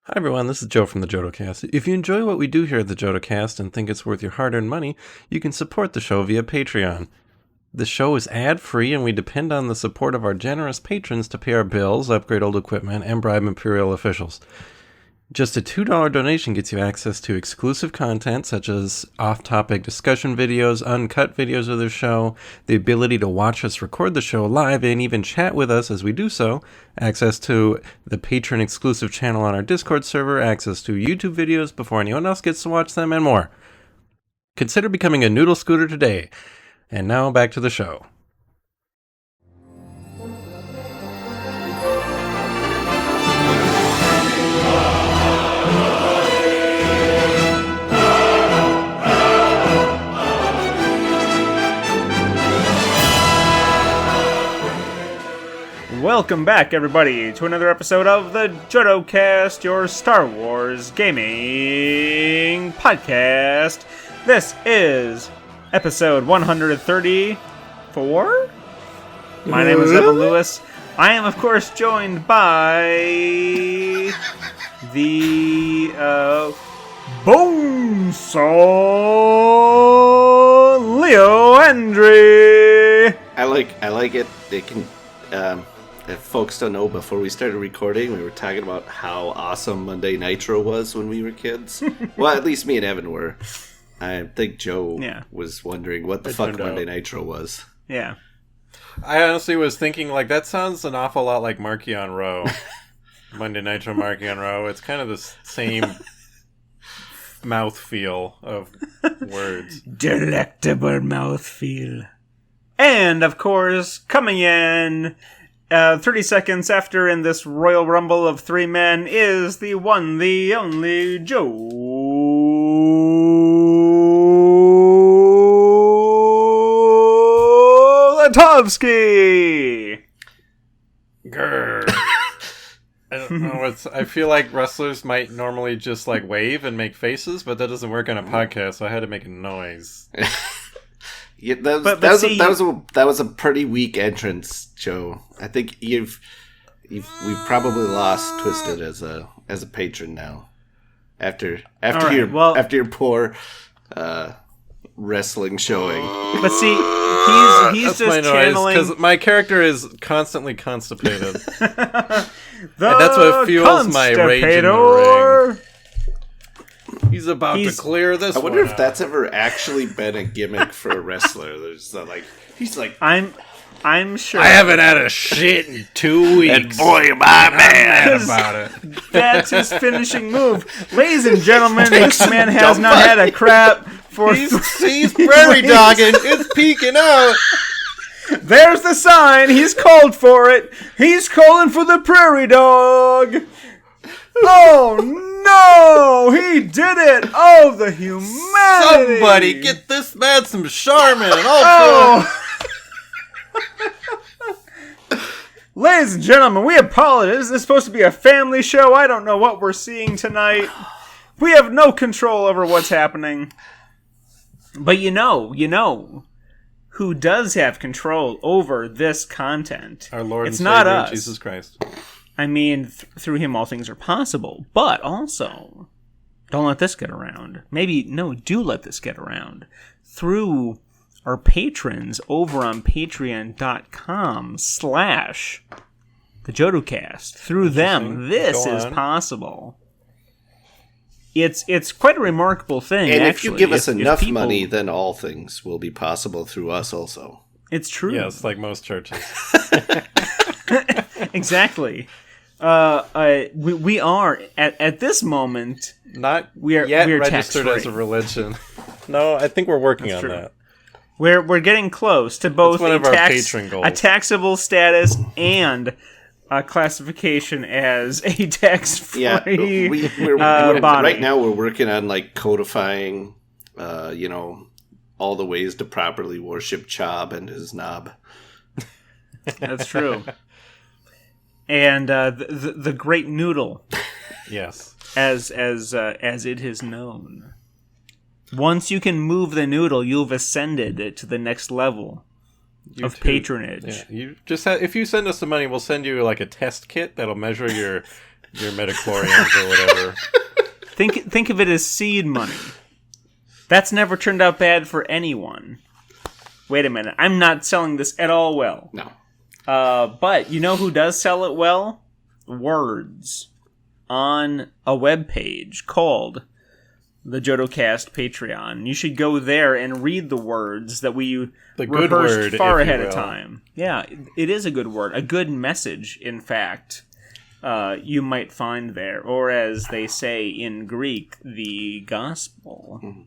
Hi everyone, this is Joe from the Jodo Cast. If you enjoy what we do here at the Jodo Cast and think it's worth your hard-earned money, you can support the show via Patreon. The show is ad-free and we depend on the support of our generous patrons to pay our bills, upgrade old equipment, and bribe Imperial officials. Just a $2 donation gets you access to exclusive content such as off-topic discussion videos, uncut videos of the show, the ability to watch us record the show live and even chat with us as we do so, access to the patron exclusive channel on our Discord server, access to YouTube videos before anyone else gets to watch them, and more. Consider becoming a Noodle Scooter today. And now back to the show. Welcome back, everybody, to another episode of the Jodo Cast, your Star Wars gaming podcast. This is episode 134. My name is Evan Lewis. I am, of course, joined by the Bonesaw Leo Andre. I like it. They can. If folks don't know, before we started recording, we were talking about how awesome Monday Nitro was when we were kids. Well, at least me and Evan were. I think Joe was wondering what the fuck Monday Nitro was. Yeah. I honestly was thinking, that sounds an awful lot like Marky on Row. Monday Nitro, Marky on Row. It's kind of the same mouthfeel of words. Delectable mouthfeel. And, of course, coming in 30 seconds after in this Royal Rumble of three men is the one, the only Joe Latovsky. Grr. I don't know. I feel like wrestlers might normally just wave and make faces, but that doesn't work on a podcast, so I had to make a noise. Yeah, that was a pretty weak entrance, Joe. I think we've probably lost Twisted as a patron now. After your poor wrestling showing. But see, he's just channeling because my character is constantly constipated. And that's what fuels my rage in the ring. He's about to clear this. I wonder if that's ever actually been a gimmick for a wrestler. There's I'm sure. I haven't had a shit in 2 weeks. And boy, am I mad about it. That's his finishing move. Ladies and gentlemen, this man has not had a crap for he's prairie dogging. It's peeking out. There's the sign. He's called for it. He's calling for the prairie dog. Oh no! He did it! Oh, the humanity! Somebody get this man some Charmin! Ladies and gentlemen, we apologize. This is supposed to be a family show. I don't know what we're seeing tonight. We have no control over what's happening. But you know who does have control over this content? Our Lord it's and not Savior, us. Jesus Christ. I mean, through him all things are possible. But also, don't let this get around. Do let this get around. Through our patrons over on patreon.com/the JodoCast. Through them, this is possible. It's quite a remarkable thing, and actually. if you give us enough money, then all things will be possible through us also. It's true. Yes, like most churches. Exactly. We are at this moment not we are registered tax-free as a religion. No, I think we're working on that. We're getting close to both one of our patron goals. A taxable status and a classification as a tax-free body. Right now we're working on codifying, all the ways to properly worship Chob and his knob. That's true. And the great noodle, yes, as it is known. Once you can move the noodle, you've ascended to the next level of patronage. Yeah, you just if you send us some money, we'll send you a test kit that'll measure your your midichlorians or whatever. Think of it as seed money. That's never turned out bad for anyone. Wait a minute. I'm not selling this at all well. No. But you know who does sell it well? Words. On a webpage called the JodoCast Patreon. You should go there and read the words that we good rehearsed word, far if you ahead of will. time. Yeah, it is a good word. A good message, in fact, you might find there. Or as they say in Greek, the gospel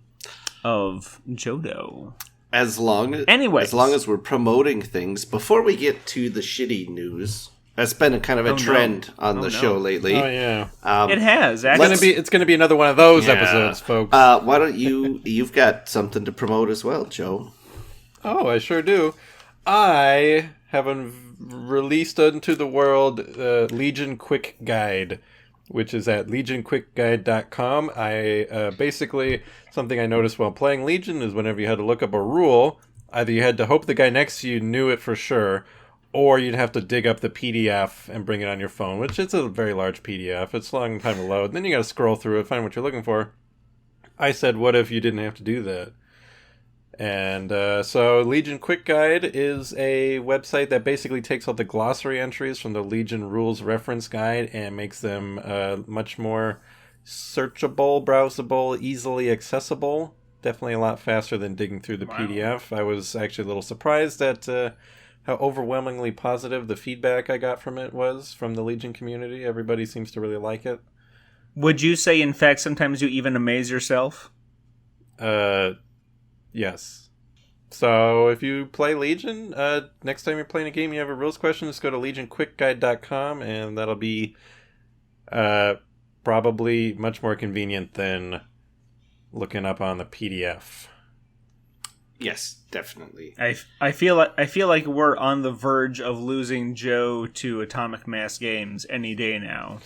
of Jodo. As long Anyways. as we're promoting things, before we get to the shitty news, that's been a kind of a trend on the show lately. Oh yeah, It has, actually. it's gonna be another one of those episodes, folks. Why don't you've got something to promote as well, Joe? Oh, I sure do. I have released into the world Legion Quick Guide, which is at legionquickguide.com. I basically, something I noticed while playing Legion is whenever you had to look up a rule, either you had to hope the guy next to you knew it for sure, or you'd have to dig up the PDF and bring it on your phone, which is a very large PDF. It's a long time to load. Then you got to scroll through it, find what you're looking for. I said, what if you didn't have to do that? And so Legion Quick Guide is a website that basically takes all the glossary entries from the Legion Rules Reference Guide and makes them much more searchable, browsable, easily accessible. Definitely a lot faster than digging through the PDF. I was actually a little surprised at how overwhelmingly positive the feedback I got from it was from the Legion community. Everybody seems to really like it. Would you say, in fact, sometimes you even amaze yourself? Yes. So if you play Legion, next time you're playing a game you have a rules question, just go to legionquickguide.com, and that'll be probably much more convenient than looking up on the PDF. Yes, definitely. I feel like we're on the verge of losing Joe to Atomic Mass Games any day now.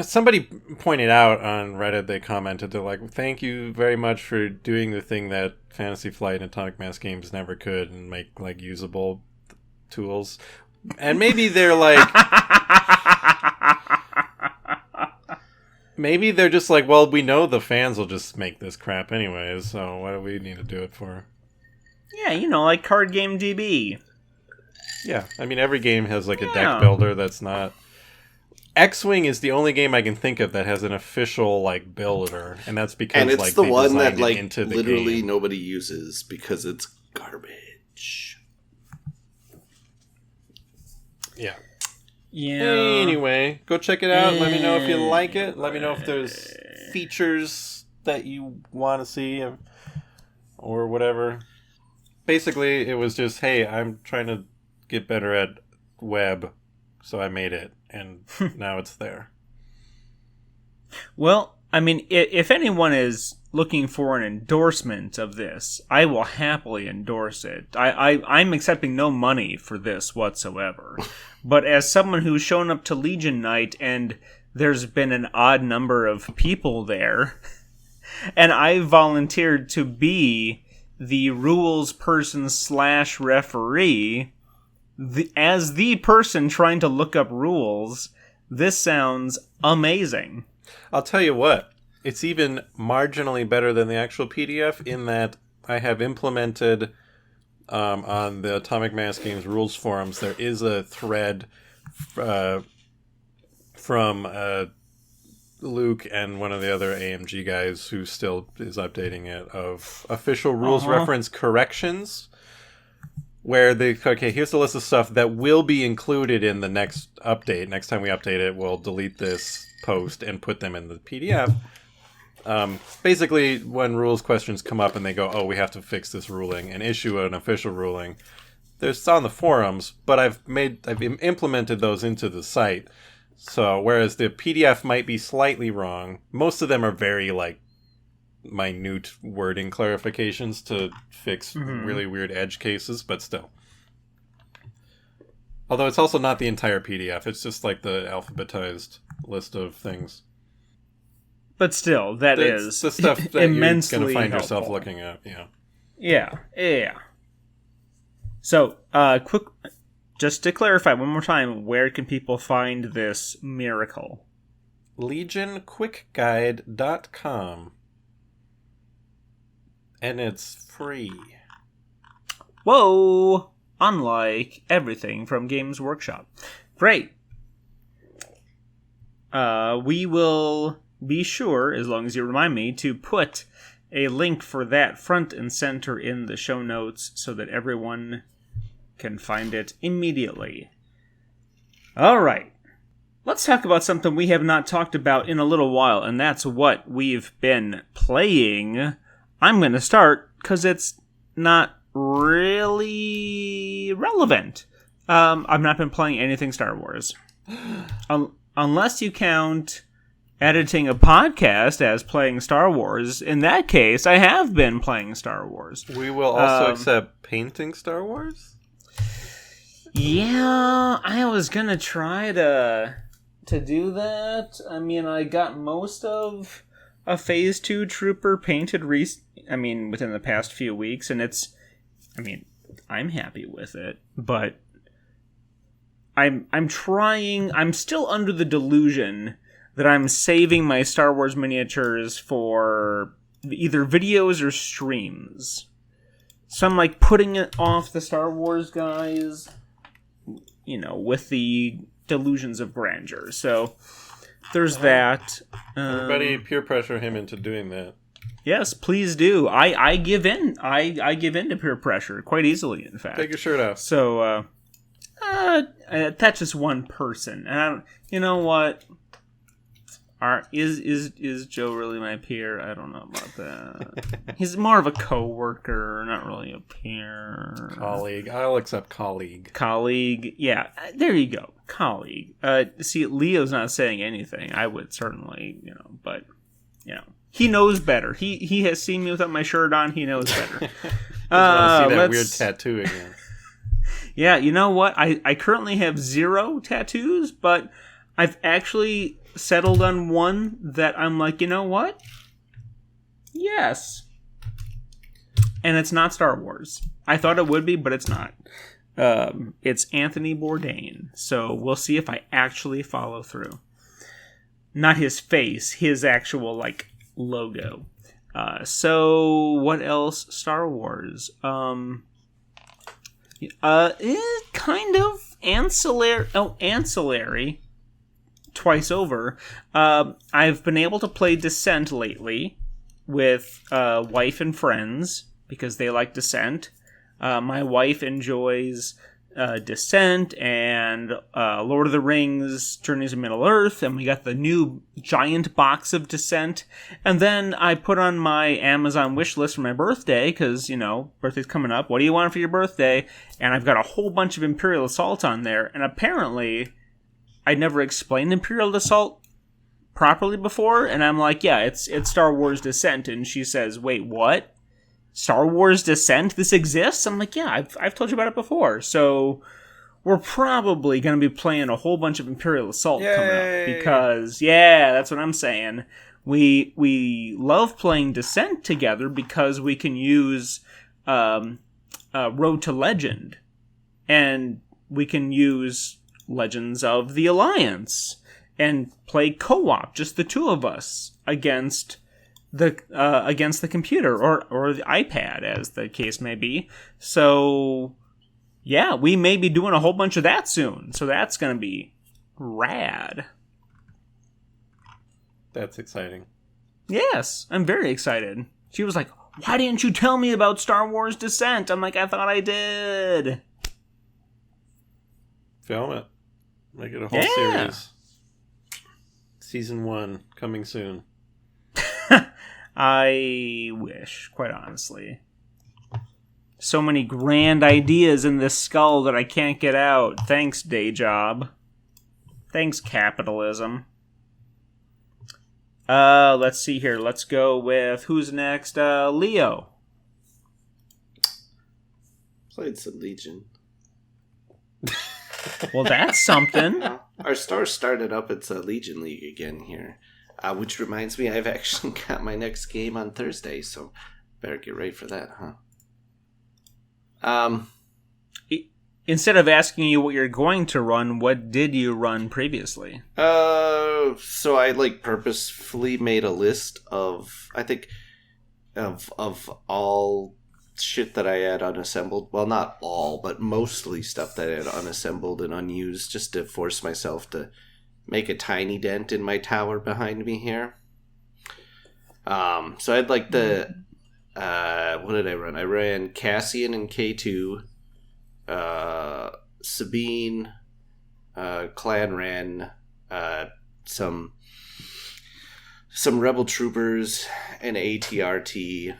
Somebody pointed out on Reddit, they commented, they're like, thank you very much for doing the thing that Fantasy Flight and Atomic Mass Games never could, and make like usable tools. And maybe they're like, maybe they're just like, well, we know the fans will just make this crap anyways, so what do we need to do it for? Yeah, like Card Game DB. Yeah, I mean, every game has like a deck builder that's not... X-Wing is the only game I can think of that has an official like builder, and that's because and it's like the they one designed that like it into the literally game. nobody uses because it's garbage. Yeah. Yeah. Anyway, go check it out. Let me know if you like it. Let me know if there's features that you want to see or whatever. Basically, it was just, hey, I'm trying to get better at web, so I made it, and now it's there. Well, I mean, if anyone is looking for an endorsement of this, I will happily endorse it. I'm accepting no money for this whatsoever. But as someone who's shown up to Legion Night and there's been an odd number of people there, and I volunteered to be the rules person / referee, as the person trying to look up rules, this sounds amazing. I'll tell you what, it's even marginally better than the actual PDF in that I have implemented on the Atomic Mass Games rules forums, there is a thread from Luke and one of the other AMG guys who still is updating it of official rules reference corrections, where okay, here's the list of stuff that will be included in the next update. Next time we update it, we'll delete this post and put them in the PDF. Basically, when rules questions come up and they go, oh, we have to fix this ruling and issue an official ruling, there's on the forums, but I've implemented those into the site. So whereas the PDF might be slightly wrong, most of them are very like minute wording clarifications to fix really weird edge cases, but still. Although it's also not the entire PDF, it's just like the alphabetized list of things. But still, that is the stuff that immensely you're going to find helpful. yourself looking at. Yeah. Yeah. So, Just to clarify one more time, where can people find this miracle? LegionQuickGuide.com. And it's free. Whoa! Unlike everything from Games Workshop. Great. We will be sure, as long as you remind me, to put a link for that front and center in the show notes so that everyone can find it immediately. All right. Let's talk about something we have not talked about in a little while, and that's what we've been playing. I'm going to start because it's not really relevant. I've not been playing anything Star Wars. Unless you count editing a podcast as playing Star Wars. In that case, I have been playing Star Wars. We will also accept painting Star Wars? Yeah, I was going to try to do that. I mean, I got most of a Phase 2 Trooper painted within the past few weeks, and I'm happy with it, but I'm still under the delusion that I'm saving my Star Wars miniatures for either videos or streams. So I'm like putting it off the Star Wars guys, with the delusions of grandeur. So there's that. Everybody peer pressure him into doing that. Yes, please do. I give in. I give in to peer pressure quite easily, in fact. Take your shirt off. So, that's just one person. And I don't, you know what? Is Joe really my peer? I don't know about that. He's more of a coworker, not really a peer. Colleague. I'll accept colleague. Colleague. Yeah, there you go. Colleague. See, Leo's not saying anything. I would certainly, but, he knows better. He has seen me without my shirt on. He knows better. I want to see that weird tattoo again. Yeah, you know what? I currently have 0 tattoos, but I've actually settled on one that I'm like, you know what? Yes. And it's not Star Wars. I thought it would be, but it's not. It's Anthony Bourdain. So we'll see if I actually follow through. Not his face, his actual, logo. So what else? Star Wars. Kind of ancillary. Twice over. I've been able to play Descent lately with wife and friends because they like Descent. My wife enjoys Descent and Lord of the Rings, Journeys of Middle-earth, and we got the new giant box of Descent. And then I put on my Amazon wish list for my birthday, because, birthday's coming up. What do you want for your birthday? And I've got a whole bunch of Imperial Assault on there, and apparently I never explained Imperial Assault properly before, and I'm like, yeah, it's Star Wars Descent, and she says, wait, what? Star Wars Descent? This exists? I'm like, yeah, I've told you about it before. So we're probably going to be playing a whole bunch of Imperial Assault coming up because, yeah, that's what I'm saying. We love playing Descent together because we can use Road to Legend, and we can use Legends of the Alliance and play co-op, just the two of us against the computer or the iPad, as the case may be. So yeah, we may be doing a whole bunch of that soon. So that's going to be rad. That's exciting. Yes, I'm very excited. She was like, why didn't you tell me about Star Wars Descent? I'm like, I thought I did. Film it. Make it a whole series. Season 1 coming soon. I wish, quite honestly. So many grand ideas in this skull that I can't get out. Thanks, day job. Thanks, capitalism. Let's see here. Let's go with who's next? Leo. Played some Legion. Well, that's something. Our store started up its Legion League again here. Which reminds me, I've actually got my next game on Thursday, so better get ready for that, huh? Instead of asking you what you're going to run, what did you run previously? So I purposefully made a list of, I think, of all shit that I had unassembled. Well, not all, but mostly stuff that I had unassembled and unused, just to force myself to make a tiny dent in my tower behind me here. So I'd what did I run? I ran Cassian and K2, Sabine, Clan ran some Rebel Troopers, an ATRT,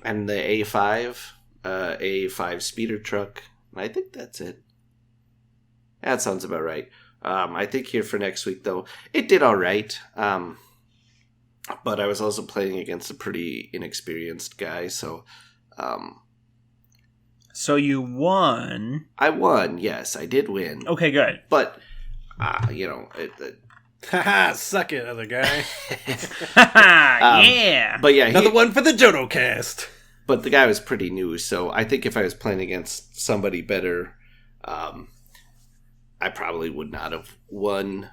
and the A5 speeder truck. I think that's it. That sounds about right. I think here for next week, though, it did all right. But I was also playing against a pretty inexperienced guy, so... So you won. I won, yes, I did win. Okay, good. But, Haha, suck it, other guy. Yeah! But yeah, Another one for the Jodo cast. But the guy was pretty new, so I think if I was playing against somebody better, I probably would not have won.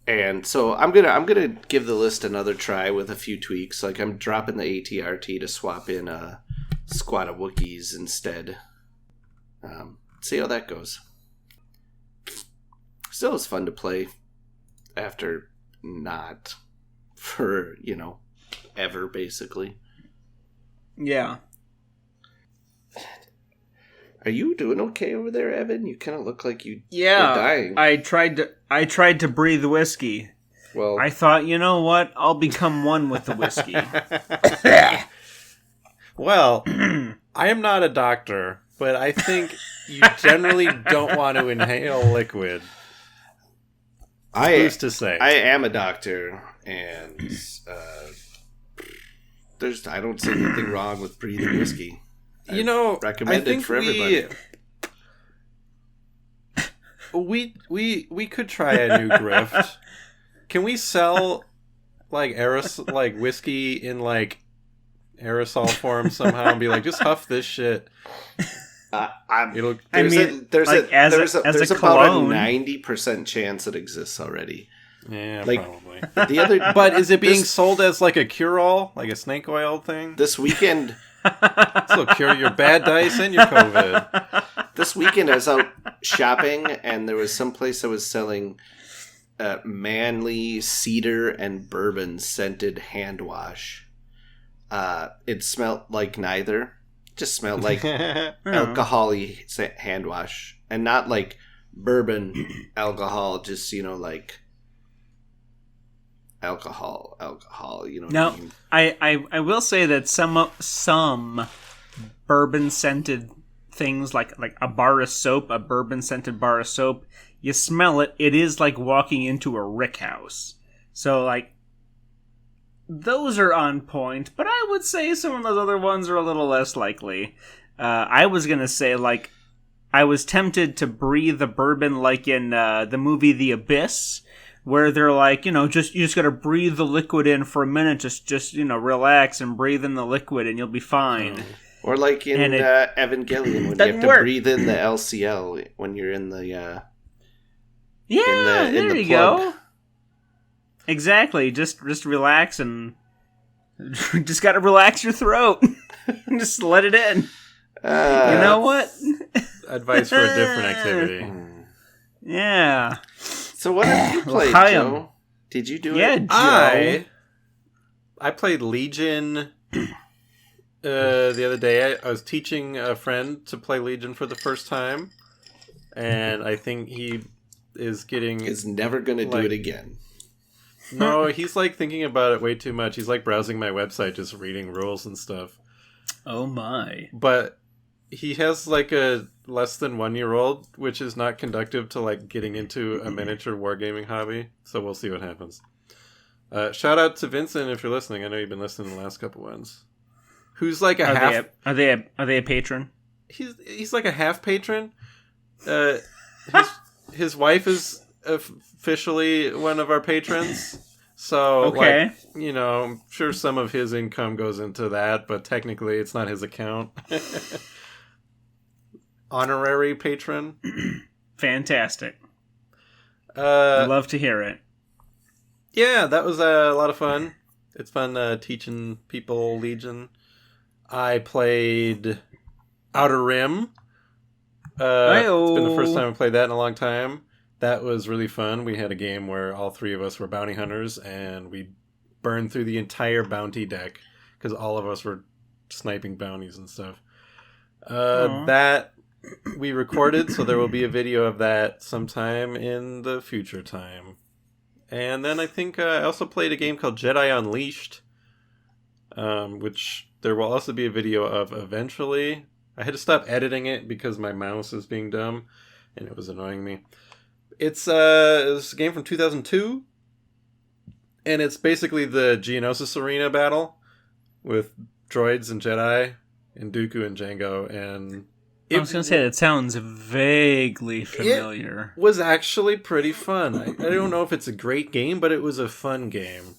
And so I'm gonna give the list another try with a few tweaks. Like, I'm dropping the ATRT to swap in a squad of Wookiees instead. See how that goes. Still, it's fun to play after not for, ever, basically. Yeah. Are you doing okay over there, Evan? You kind of look like you were dying. I tried to breathe whiskey. Well, I thought, you know what? I'll become one with the whiskey. Well, I am not a doctor, but I think you generally don't want to inhale liquid. Who's to say? I am a doctor, and I don't see anything wrong with breathing whiskey. Recommend it for everybody. We could try a new grift. Can we sell whiskey in aerosol form somehow and be like, just huff this shit? There's about a 90% chance it exists already. Yeah, probably. But is it being sold as a cure-all, like a snake oil thing? This weekend, this will cure your bad dice and your COVID. This weekend I was out shopping, and there was some place that was selling manly cedar and bourbon scented hand wash. It smelled like neither. Just smelled like alcohol-y hand wash, and not like bourbon alcohol. Just alcohol. No, I will say that some bourbon scented things like a bar of soap, a bourbon scented bar of soap. You smell it. It is like walking into a rick house. So those are on point, but I would say some of those other ones are a little less likely. I was going to say, I was tempted to breathe the bourbon like in the movie The Abyss, where they're you just got to breathe the liquid in for a minute, just relax and breathe in the liquid and you'll be fine. Or like in Evangelion, when you have to breathe in the LCL when you're in the... there you go. Exactly. Just relax and just got to relax your throat. Just let it in. You know what? Advice for a different activity. Yeah. So what have you played, Joe? Did you do it? Joe. I played Legion the other day. I was teaching a friend to play Legion for the first time, and I think he is never going to do it again. No, he's thinking about it way too much. He's browsing my website, just reading rules and stuff. Oh my. But he has a less than 1-year-old, which is not conducive to getting into a miniature wargaming hobby. So we'll see what happens. Shout out to Vincent if you're listening. I know you've been listening the last couple ones. Who's a half? Are they a patron? He's a half patron. His wife is officially one of our patrons, So, Okay. like, you know, I'm sure some of his income goes into that, but technically it's not his account. Honorary patron. Fantastic. Love to hear it. Yeah, that was a lot of fun. It's fun teaching people Legion. I played Outer Rim. It's been the first time I played that in a long time. That was really fun. We had a game where all three of us were bounty hunters, and we burned through the entire bounty deck because all of us were sniping bounties and stuff. That we recorded, so there will be a video of that sometime in the future time. And then I think I also played a game called Jedi Unleashed, which there will also be a video of eventually. I had to stop editing it because my mouse is being dumb, and it was annoying me. It's a game from 2002, and it's basically the Geonosis Arena battle with droids and Jedi, and Dooku and Jango, and... I was going to say, that sounds vaguely familiar. It was actually pretty fun. I don't know if it's a great game, but it was a fun game.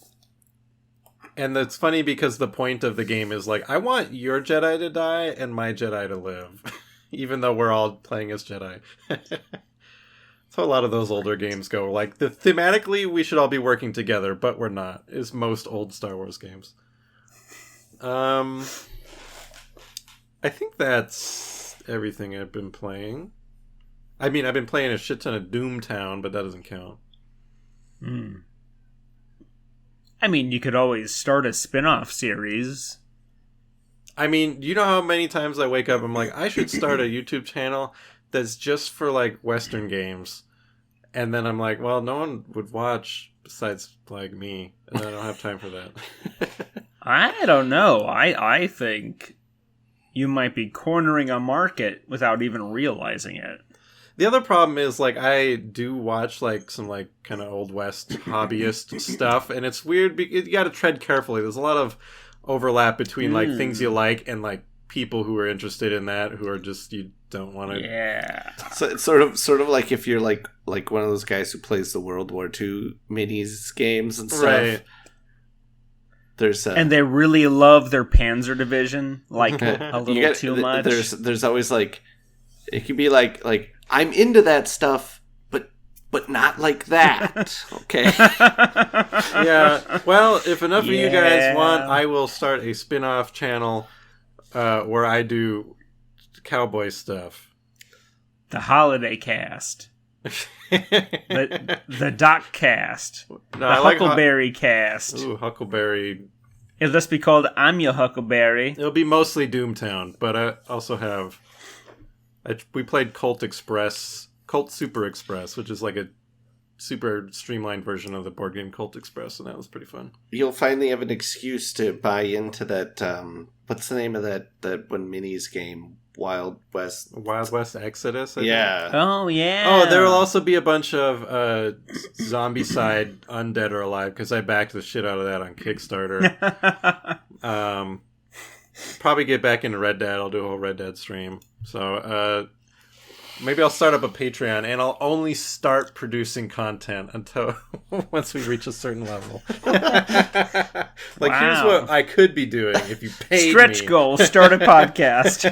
And it's funny because the point of the game is like, I want your Jedi to die and my Jedi to live. Even though we're all playing as Jedi. So a lot of those older games go. Like, thematically, we should all be working together, but we're not. Is most old Star Wars games. I think that's everything I've been playing. I mean, I've been playing a shit ton of Doomtown, but that doesn't count. I mean, you could always start a spin-off series. I mean, you know how many times I wake up, I'm like, I should start a YouTube channel that's just for, like, Western games. And then I'm like, well, no one would watch besides, like, me. And I don't have time for that. I don't know. I think you might be cornering a market without even realizing it. The other problem is, like, I do watch, like, some, like, kind of Old West hobbyist stuff. And it's weird. You got to tread carefully. There's a lot of overlap between, like, things you like and, like, people who are interested in that who are just... you don't want to. Yeah. So it's sort of like if you're like one of those guys who plays the World War II minis games and stuff. Right. There's and they really love their Panzer division like a little too much. There's always like it can be like I'm into that stuff, but not like that. Okay. Yeah. Well, if enough of you guys want, I will start a spin-off channel where I do cowboy stuff. The Holiday Cast. the Doc Cast. No, the I like Huckleberry Cast. Ooh, Huckleberry. It'll just be called I'm Your Huckleberry. It'll be mostly Doomtown, but I also have... we played Colt Super Express, which is like a super streamlined version of the board game Colt Express, and that was pretty fun. You'll finally have an excuse to buy into that, what's the name of that one minis game? Wild West Exodus, I yeah. think. Oh, yeah. Oh, there will also be a bunch of zombie side Undead or Alive, because I backed the shit out of that on Kickstarter. Probably get back into Red Dead. I'll do a whole Red Dead stream. So, maybe I'll start up a Patreon, and I'll only start producing content until once we reach a certain level. Like, here's what I could be doing if you paid Stretch me. goal, start a podcast.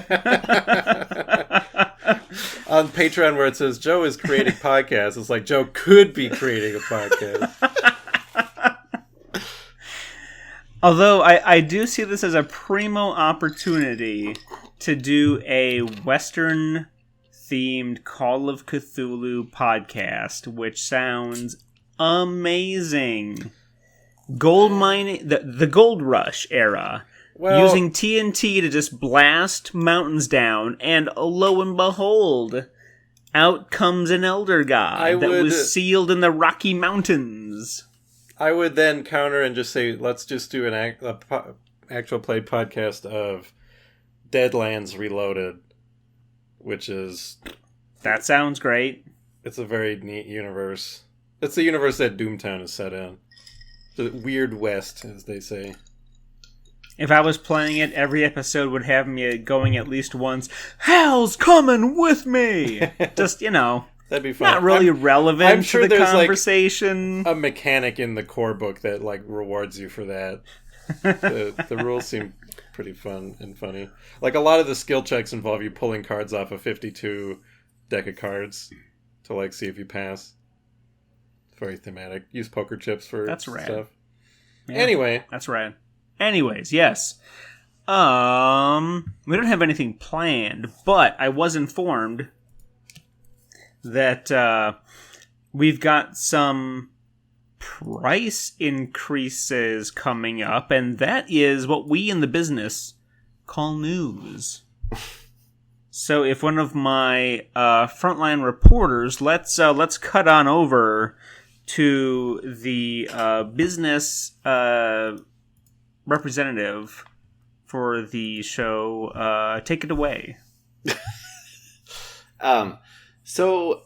On Patreon, where it says Joe is creating podcasts, it's like Joe could be creating a podcast. Although I do see this as a primo opportunity to do a Western themed Call of Cthulhu podcast, which sounds amazing. Gold mining, the gold rush era, using TNT to just blast mountains down, and lo and behold, out comes an elder god that was sealed in the Rocky Mountains. I would then counter and just say, let's just do an actual play podcast of Deadlands Reloaded, which is... That sounds great. It's a very neat universe. It's the universe that Doomtown is set in. The Weird West, as they say. If I was playing it, every episode would have me going at least once, Hell's coming with me! Just, That'd be fun. not really relevant I'm sure to the there's, conversation. that'd be fun. Relevant I'm sure to the there's conversation. a mechanic in the core book that rewards you for that. The rules seem pretty fun and funny. A lot of the skill checks involve you pulling cards off a 52 deck of cards to see if you pass. It's very thematic. Use poker chips for That's rad. stuff. Yeah, Anyway, that's right. Anyways, yes. We don't have anything planned, but I was informed that we've got some price increases coming up, and that is what we in the business call news. So if one of my frontline reporters, let's cut on over to the business representative for the show. Take it away. So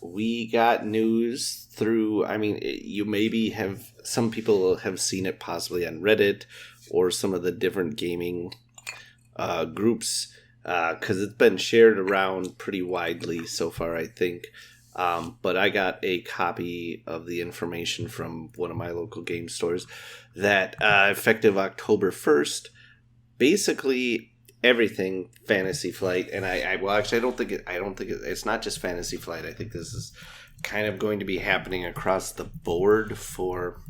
we got news through, you maybe some people have seen it possibly on Reddit or some of the different gaming groups, because it's been shared around pretty widely so far, I think. But I got a copy of the information from one of my local game stores that effective October 1st, basically everything Fantasy Flight, and I don't think it's not just Fantasy Flight. I think this is kind of going to be happening across the board for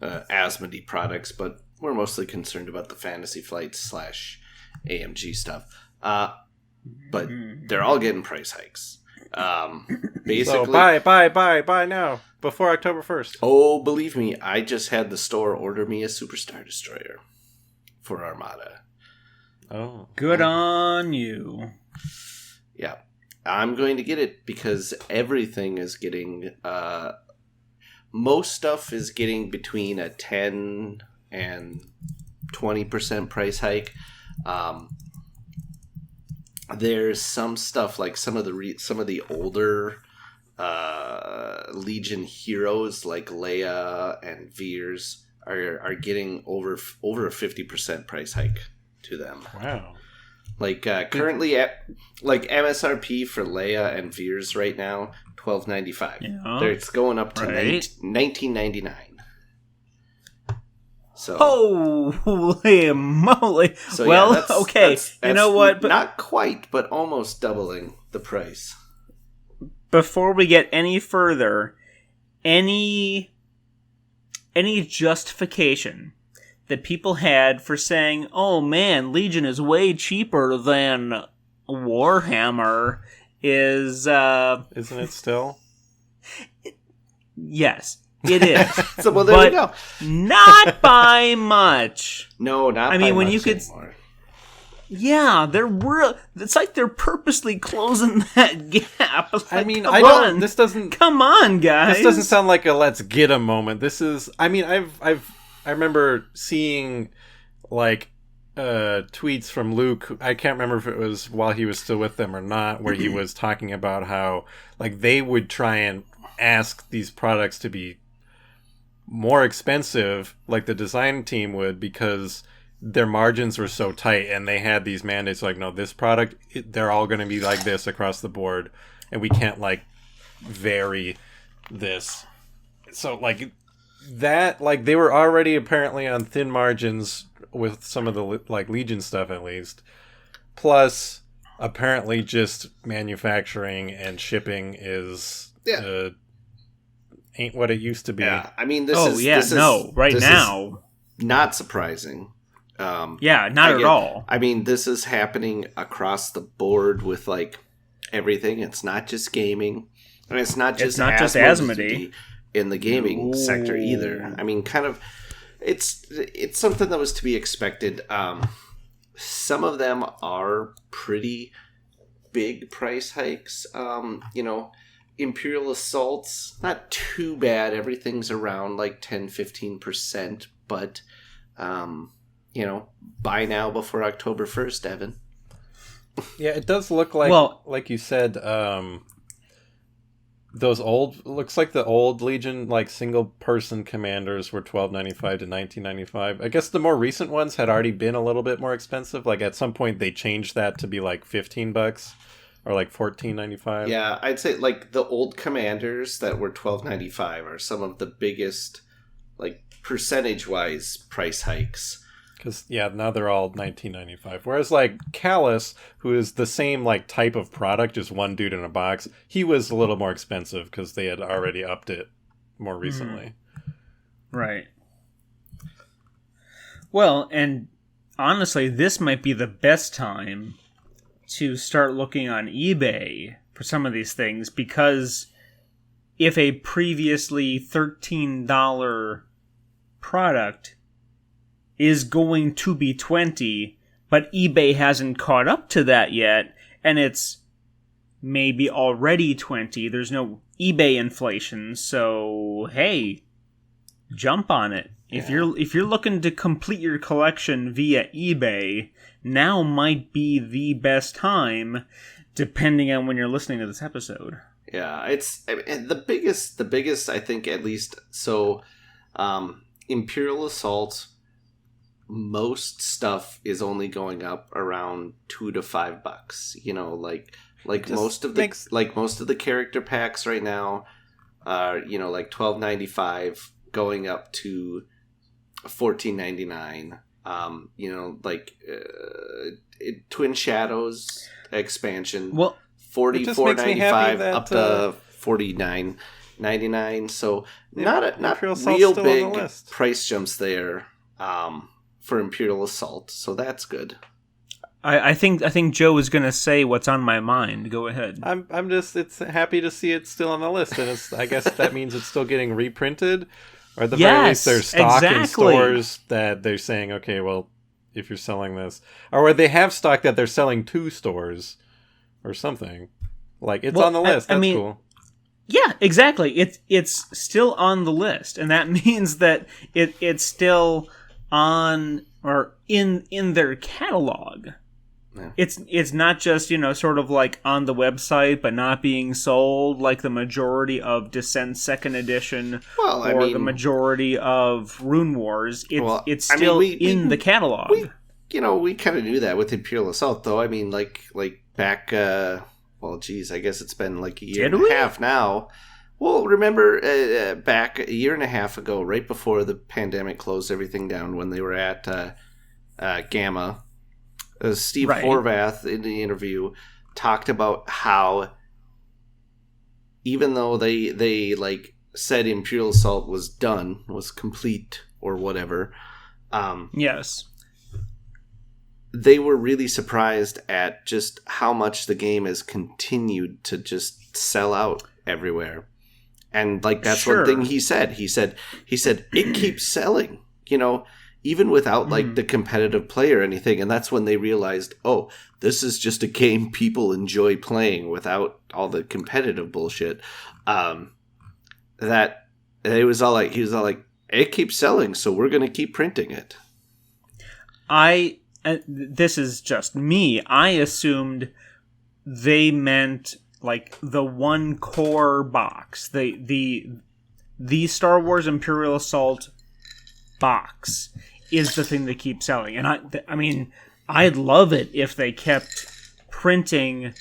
Asmodee products, but we're mostly concerned about the Fantasy Flight / AMG stuff. But they're all getting price hikes. Basically, so buy now before October 1st. Oh, believe me, I just had the store order me a Superstar Destroyer for Armada. Oh, good on you. Yeah, I'm going to get it because everything is getting. Most stuff is getting between a 10 and 20% price hike. There's some stuff like some of the older Legion heroes like Leia and Veers are getting over a 50% price hike to them. Wow. Currently at MSRP for Leia and Veers right now, $12.95. Yeah. It's going up to Right. $19.99. So holy moly! So, well, yeah, okay. that's you know what? But not quite, but almost doubling the price. before we get any further, any justification that people had for saying, "Oh man, Legion is way cheaper than Warhammer," is Isn't it still? yes. It is. So well, there we go. Not by much. No, not. I mean, by when much you could, anymore. yeah, they're real. It's like they're purposely closing that gap. Like, I mean, come on. This doesn't. Come on, guys. This doesn't sound like a let's get a moment. This is. I mean, I remember seeing tweets from Luke. I can't remember if it was while he was still with them or not, where he was talking about how they would try and ask these products to be more expensive, like the design team would, because their margins were so tight and they had these mandates no, this product, they're all going to be like this across the board and we can't vary this. So that they were already apparently on thin margins with some of the Legion stuff, at least, plus apparently just manufacturing and shipping is ain't what it used to be. Yeah, I mean, this is not surprising. Yeah, not at all. I mean, this is happening across the board with everything. It's not just gaming, and it's not just Asmodee in the gaming sector either. I mean, it's something that was to be expected. Some of them are pretty big price hikes. Imperial Assaults, not too bad. Everything's around 10-15%, but buy now before October 1st, Evan. Yeah, it does look like you said, those old, looks like the old Legion, like single person commanders were $12.95 to $19.95. I guess the more recent ones had already been a little bit more expensive. Like at some point they changed that to be like $15 or like $14.95. Yeah, I'd say like the old commanders that were $12.95 are some of the biggest, like percentage wise, price hikes. Because, yeah, now they're all $19.95. Whereas, like, Callus, who is the same, like, type of product, just one dude in a box, he was a little more expensive because they had already upped it more recently. Right. Well, and honestly, this might be the best time to start looking on eBay for some of these things, because if a previously $13 product is going to be $20, but eBay hasn't caught up to that yet, and it's maybe already $20. There's no eBay inflation, so hey, jump on it. Yeah. If you're looking to complete your collection via eBay, now might be the best time, depending on when you're listening to this episode. Yeah, the biggest I think, at least, so Imperial Assault, most stuff is only going up around $2 to $5. You know, like most of the character packs right now are, you know, like $12.95 going up to $14.99. You know, like Twin Shadows expansion, well, $44.95 up to $49.99. So not real big price jumps there. For Imperial Assault, so that's good. I think Joe is going to say what's on my mind. Go ahead. I'm just happy to see it still on the list, and I guess that means it's still getting reprinted, or at the very least there's stock in stores that they're saying, okay, well, if you're selling this, or where they have stock that they're selling to stores or something, like it's on the list. That's cool. Yeah, exactly. It's still on the list, and that means that it's still on or in their catalog. Yeah. It's not just, you know, sort of like on the website but not being sold like the majority of Descent 2nd Edition the majority of Rune Wars. It's still in the catalog. We kind of knew that with Imperial Assault, though. I mean, like back I guess it's been like a year and a half now. Well, remember back a year and a half ago, right before the pandemic closed everything down, when they were at Gamma, Steve Horvath in the interview talked about how even though they like said Imperial Assault was done, was complete or whatever, yes, they were really surprised at just how much the game has continued to just sell out everywhere. And like that's one thing he said. He said it keeps selling, you know, even without like the competitive play or anything. And that's when they realized, oh, this is just a game people enjoy playing without all the competitive bullshit. That he was all like, it keeps selling, so we're gonna keep printing it. This is just me. I assumed they meant like the one core box, the Star Wars Imperial Assault box is the thing that keeps selling. And I mean, I'd love it if they kept printing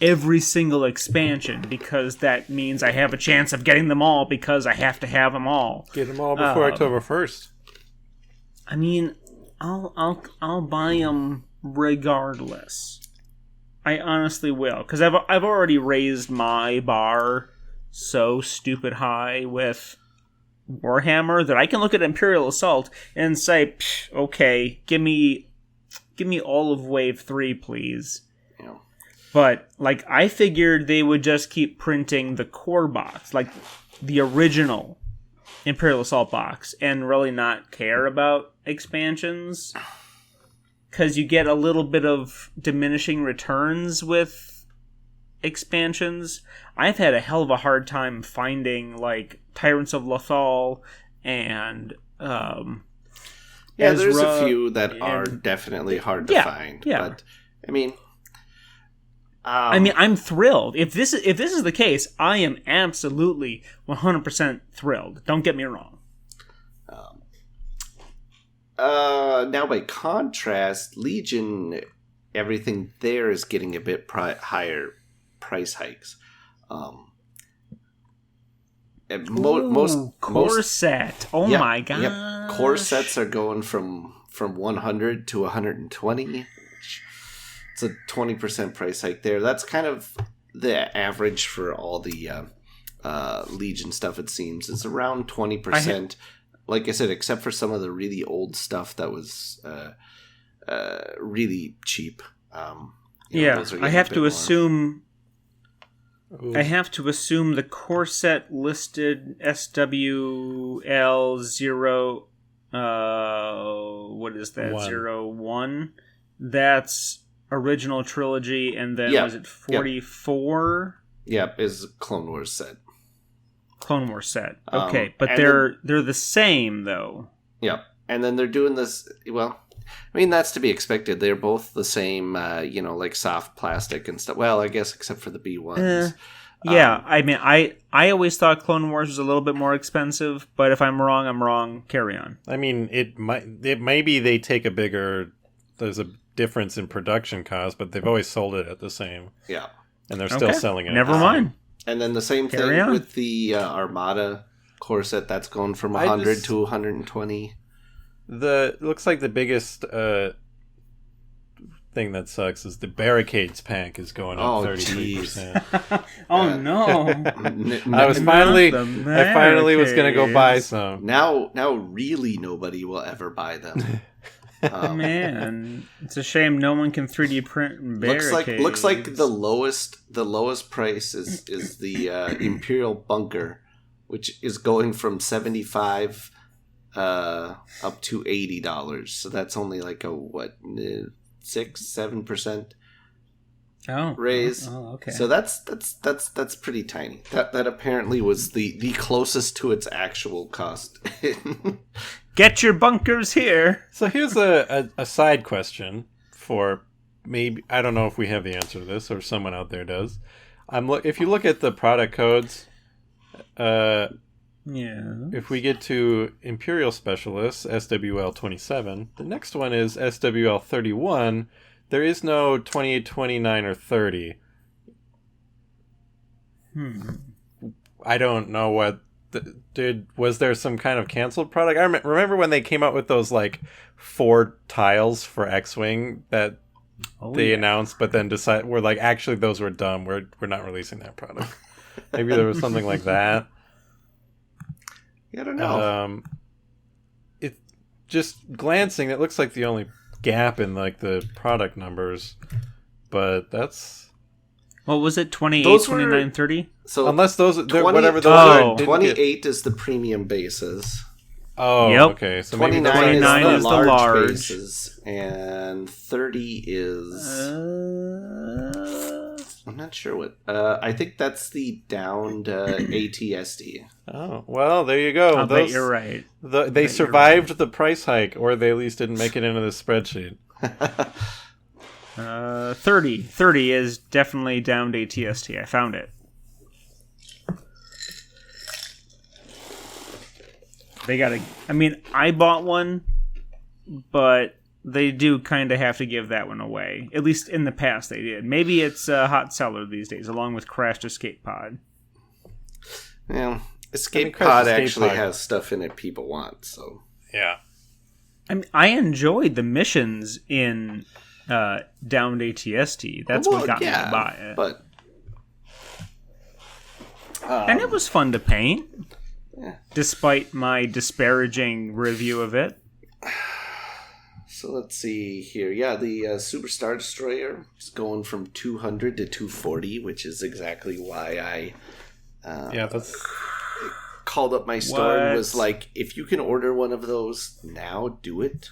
every single expansion, because that means I have a chance of getting them all, because I have to have them all. Get them all before October 1st. I mean, I'll buy them regardless. I honestly will, because I've already raised my bar so stupid high with Warhammer that I can look at Imperial Assault and say, okay, give me all of Wave 3, please. Yeah. But like, I figured they would just keep printing the core box, like the original Imperial Assault box, and really not care about expansions. Because you get a little bit of diminishing returns with expansions. I've had a hell of a hard time finding like Tyrants of Lothal and there's a few that are definitely hard to find. Yeah. But I mean, I mean, I'm thrilled. If this is the case, I am absolutely 100% thrilled. Don't get me wrong. Now, by contrast, Legion, everything there is getting a bit higher price hikes. Most core set. Oh yep, my god! Yep. Core sets are going from 100 to 120. It's a 20% price hike there. That's kind of the average for all the Legion stuff. It seems it's around 20%. Like I said, except for some of the really old stuff that was really cheap. I have to assume. I have to assume the core set listed SWL0. What is that? 01. That's original trilogy, and then was it 44? Yep, is Clone Wars set. Clone Wars set. Okay, but they're the same though. Yep, and then they're doing this. Well, I mean that's to be expected. They're both the same, like soft plastic and stuff. Well, I guess except for the B1s. Yeah, I mean, I always thought Clone Wars was a little bit more expensive, but if I'm wrong, I'm wrong. Carry on. I mean, maybe they take there's a difference in production cost, but they've always sold it at the same. Yeah, and they're still selling it. Never mind. And then the same thing with the Armada core set. That's going from 100 to 120. Looks like the biggest thing that sucks is the Barricades pack is going up 33%. Oh no! I finally was going to go buy some. Now really nobody will ever buy them. Man, it's a shame no one can 3D print Barricades. Looks like the lowest price is the Imperial Bunker, which is going from $75 up to $80. So that's only like a 6-7% raise. Oh, okay. So that's pretty tiny. That apparently was the closest to its actual cost. Get your bunkers here. So here's a side question for maybe, I don't know if we have the answer to this or someone out there does. If you look at the product codes, if we get to Imperial Specialists, SWL 27, the next one is SWL 31. There is no 28, 29, or 30. I don't know what. Was there some kind of canceled product? I remember when they came out with those like 4 tiles for X-Wing that they announced, but then we're like, actually those were dumb. We're not releasing that product. Maybe there was something like that. I don't know. It just glancing, it looks like the only gap in like the product numbers, but that's. What was it? 28, 29, 30? So unless those, whatever those are. 28 is the premium bases. Oh, yep. Okay. So 29 maybe is the large bases, and 30 is. I'm not sure what. I think that's the downed ATSD. Oh, well, there you go. I bet you're right. They survived the price hike, or they at least didn't make it into the spreadsheet. 30 is definitely downed ATST. I found it. I bought one, but they do kind of have to give that one away. At least in the past they did. Maybe it's a hot seller these days, along with Crashed Escape Pod. Yeah, Escape Pod actually has stuff in it people want, so. Yeah. I enjoyed the missions in downed ATST. That's what got me to buy it. But, and it was fun to paint, despite my disparaging review of it. So let's see here. Yeah, the Superstar Destroyer is going from 200 to 240, which is exactly why I called up my store and was like, if you can order one of those now, do it.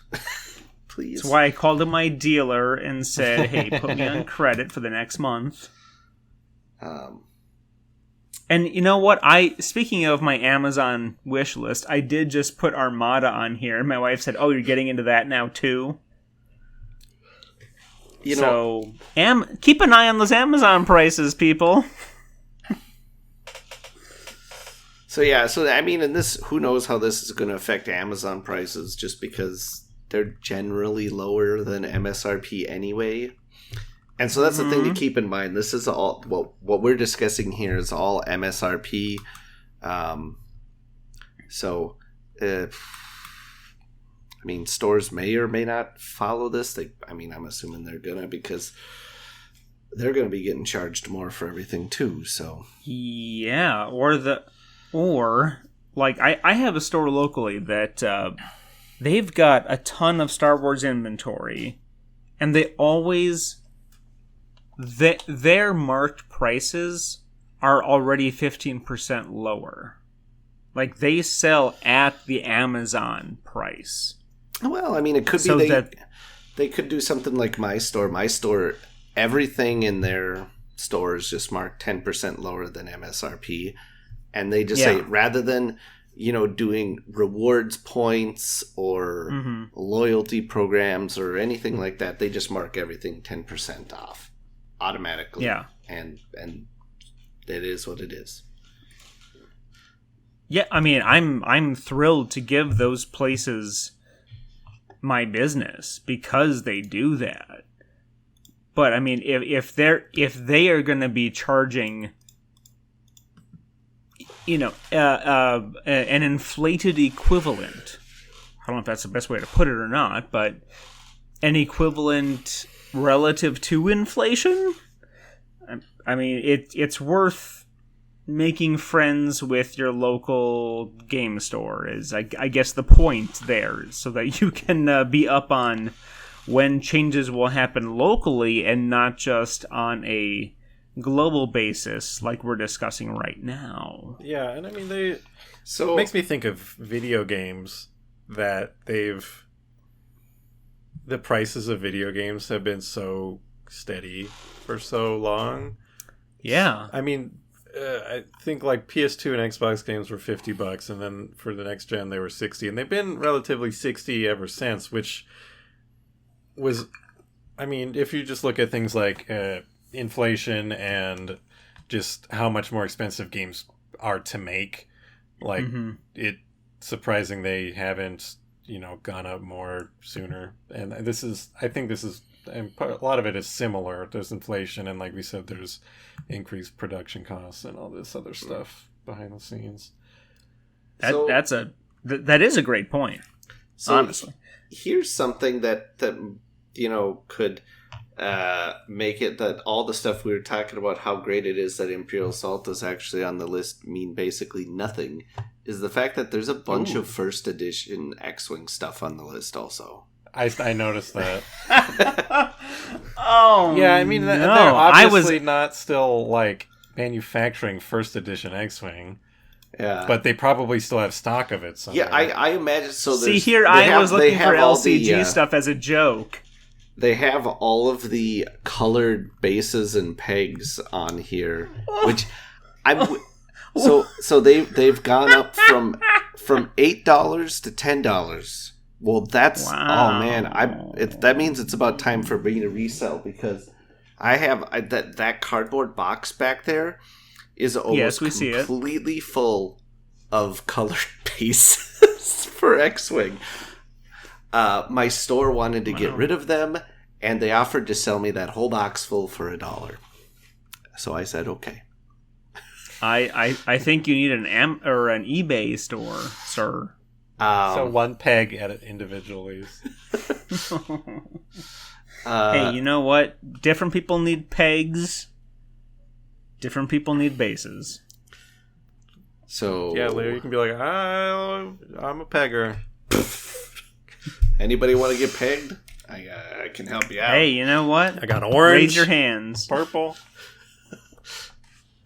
Please. That's why I called up my dealer and said, hey, put me on credit for the next month. And you know what? Speaking of my Amazon wish list, I did just put Armada on here. And my wife said, oh, you're getting into that now too? You know, So, keep an eye on those Amazon prices, people. So yeah, so I mean, and this, who knows how this is going to affect Amazon prices, just because they're generally lower than MSRP anyway. And so that's the thing to keep in mind. This is all, what we're discussing here is all MSRP. So, I mean, stores may or may not follow this. I'm assuming they're gonna, because they're gonna be getting charged more for everything too. So yeah, or like I have a store locally that they've got a ton of Star Wars inventory, and they always their marked prices are already 15% lower. Like, they sell at the Amazon price. well, I mean, it could be So they could do something like my store. My store, everything in their store is just marked 10% lower than MSRP. And they just say, rather than, doing rewards points or loyalty programs or anything like that, they just mark everything 10% off automatically. Yeah. And it is what it is. Yeah, I mean, I'm thrilled to give those places my business because they do that. But I mean, if they are going to be charging, an inflated equivalent, I don't know if that's the best way to put it or not, but an equivalent relative to inflation, I mean, it's worth making friends with your local game store, is I guess the point there, so that you can be up on when changes will happen locally and not just on a global basis like we're discussing right now. Yeah, and I mean, it makes me think of video games that the prices of video games have been so steady for so long. Yeah. I mean, I think like PS2 and Xbox games were $50, and then for the next gen they were $60, and they've been relatively $60 ever since, which was, I mean, if you just look at things like inflation and just how much more expensive games are to make, like it's surprising they haven't gone up more sooner. And I think this is, and a lot of it is similar. There's inflation, and like we said, there's increased production costs and all this other stuff behind the scenes. That is a great point. So honestly, here's something that could make it that all the stuff we were talking about, how great it is that Imperial Assault is actually on the list, mean basically nothing, is the fact that there's a bunch of first edition X-Wing stuff on the list also. I noticed that. Oh, yeah, I mean, they're obviously not still like manufacturing first edition X-Wing. Yeah, but they probably still have stock of it somewhere. Yeah, I imagine. So see here, I was looking for LCG stuff as a joke. They have all of the colored bases and pegs on here, which so they've gone up from $8 to $10. Well, that's oh man, that means it's about time for me to resell, because I have that cardboard box back there is almost completely full of colored bases for X-Wing. My store wanted to get rid of them, and they offered to sell me that whole box full for $1. So I said, okay. I think you need an eBay store, sir. So one peg at it individually. Hey, you know what? Different people need pegs. Different people need bases. So yeah, later you can be like, I'm a pegger. Anybody want to get pegged? I can help you out. Hey, you know what? I got orange. Raise your hands. Purple.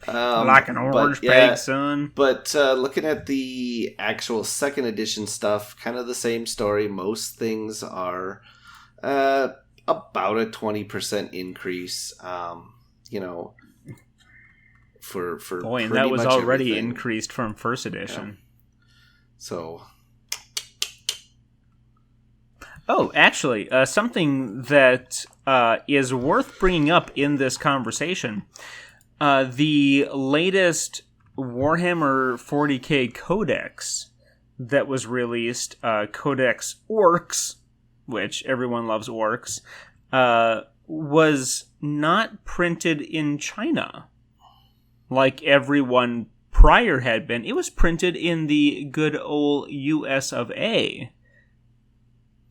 Like an orange peg, son. But looking at the actual second edition stuff, kind of the same story. Most things are about a 20% increase. For boy, and that was already increased from first edition. Yeah. So, Oh, actually, something that is worth bringing up in this conversation. The latest Warhammer 40k Codex that was released, Codex Orcs, which everyone loves orcs, was not printed in China like everyone prior had been. It was printed in the good old US of A.